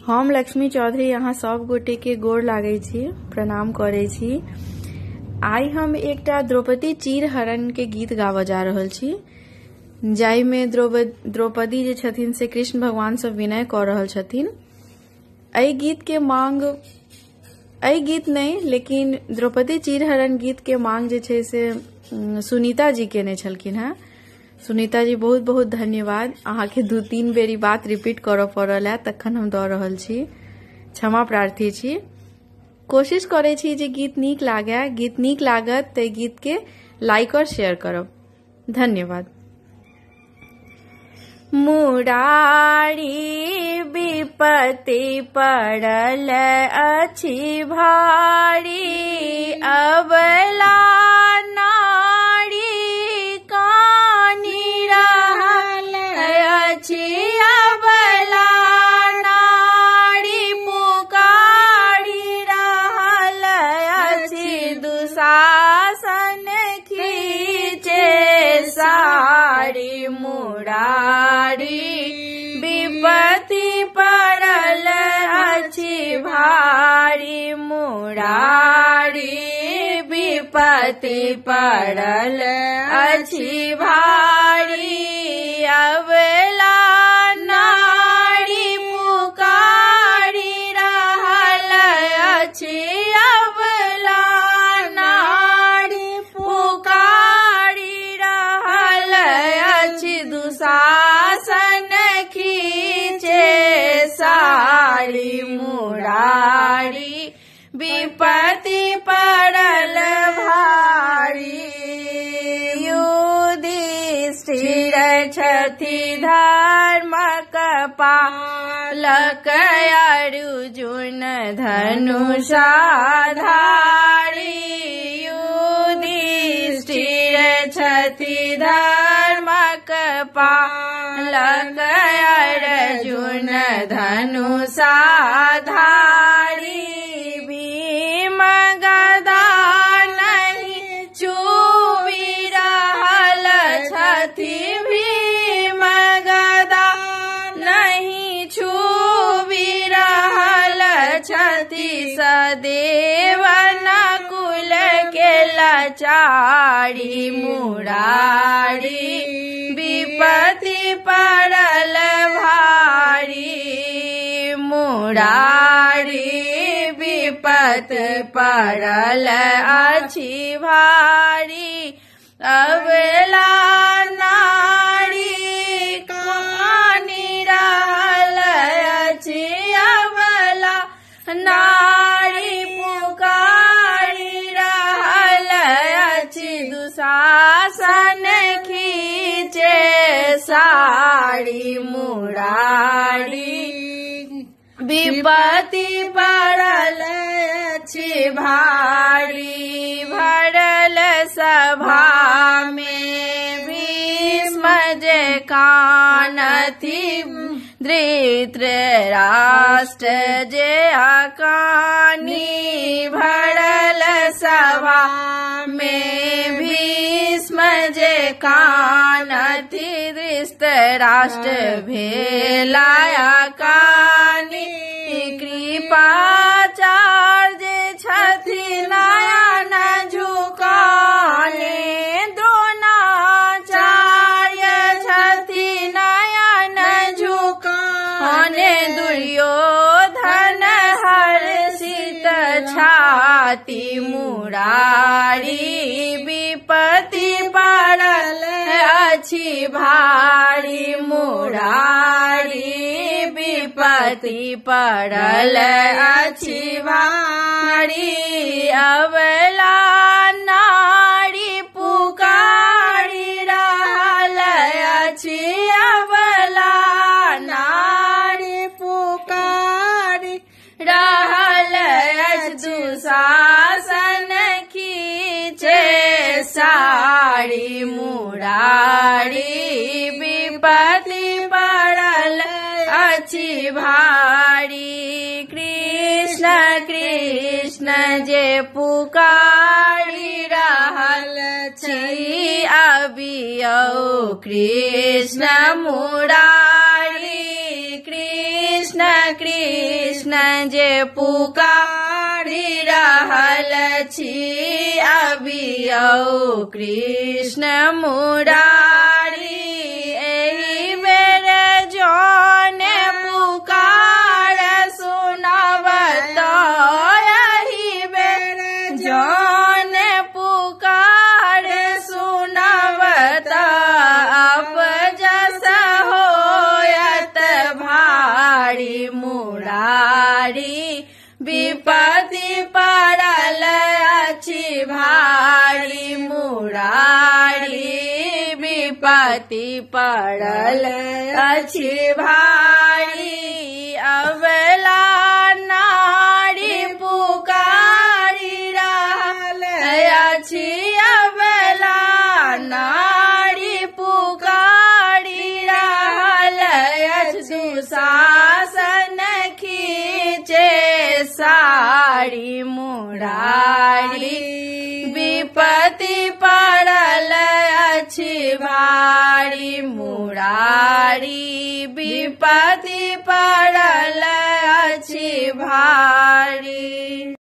हम लक्ष्मी चौधरी यहाँ सब गोटे के गोर लागे छी, प्रणाम करे छी। आई हम एकटा द्रौपदी चिरहरण के गीत गावा जा रहल छी, जाहि में द्रौपदी जे छथिन से कृष्ण भगवान से विनय कर रहल छथिन। एहि गीत के मांग, एहि गीत नहीं लेकिन द्रौपदी चिरहरण गीत के मांग जे छे से सुनीता जी केने छलखिन हैं। सुनीता जी बहुत बहुत धन्यवाद। अहाँ के 2-3 बेरी बात रिपीट करऽ पड़ल है, तखन हम दऽ रहल छी, क्षमा प्रार्थी छी। कोशिश करे छी जे गीत नीक लागे। गीत नीक लागत ते गीत के लाइक और शेयर करब। धन्यवाद। मुरारी विपत्ति पड़ल अछि भारी, अबला नारी कानी रहल अछि, अबला नारी पुकारी रहल अछि, दुशासन खींचे सारी। मुरारी विपत्ति पड़ल अछि भारी, मुरारी विपत्ति पड़ल अछि भारी, अबला नारी पुकारी रहल अछि, अबला नारी पुकारी रहल अछि, दुशासन खींचे सारी। मुरारी विपत्ति पड़ल भारी, युधिष्ठिर छथि धर्मक पालक, अर्जुन धनुषाधारी, युधिष्ठिर छथि धर्मक पालक, अर्जुन धनुषाधारी, भीम गदा नहीं छुबि रहल छथि, भीम गदा नहीं छुबि रहल छथि, सदैव नकुल के लाचारी। मुरारी विपत्ति पड़ल भारी, मुरारी विपत्ति पड़ल अछि भारी, अबला नारी कानी रहल अछि, अबला नारी पुकारी रहल अछि, दुशासन खींचे सारी। मुरारी विपत्ति पड़ल अछि भारी, भरल सभा में भीष्म जे कानथि, धृतराष्ट्र जे अकानी, भरल सभा में भीष्म जे कानथि, धृतराष्ट्र भेला अकानी, कृपाचार्य छथि नयन झुकाने, द्रोणाचार्य छथि नयन झुकाने, दुर्योधन हर्षित छाती। मुरारी विपत्ति पड़ल अछि भारी, मुरारी विपत्ति पड़ल अछि भारी, अबला नारी पुकारी रहल अछि, अबला नारी पुकारी रहल अछि, दुशासन खींचे सारी। मुरारी विपत्ति पड़ल अछि भारी, कृष्ण कृष्ण जे पुकारी रहल छी, अबियौ कृष्ण मुरारी, कृष्ण कृष्ण कृष्ण जे पुकारी रहल छी अबियौ कृष्ण मुरारी एहि बेर जौन पुकार सुनबत एहि बेर जौन पुकार सुनबत अपजस होयत भारी मुरारी विपत्ति पड़ल अछि भारी मुरारी विपत्ति पड़ल अछि भारी अबला नारी पुकारी रहल अछि अबला नारी पुकारी रहल अछि दुशासन खींचे साड़ी मुरारी विपत्ति पड़ल अछि भारी मुरारी विपत्ति पड़ल अछि भारी।